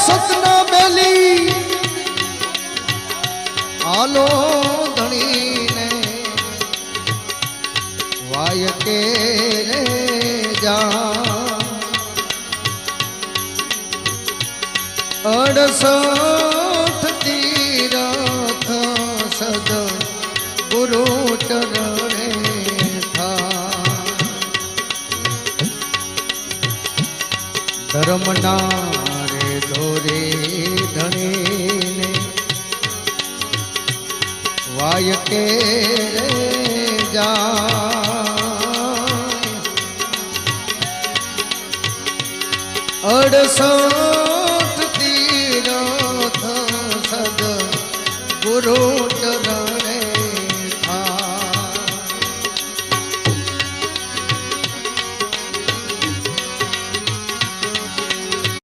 સતના બેલી આલો ધણીને વાય કે રે જા 68 તીરથ સદ ગુરુ ચરણે થા ધર્મના રે ધોરે ધણીને વાય કે રે જા 68 તીરથ સદ ગુરુ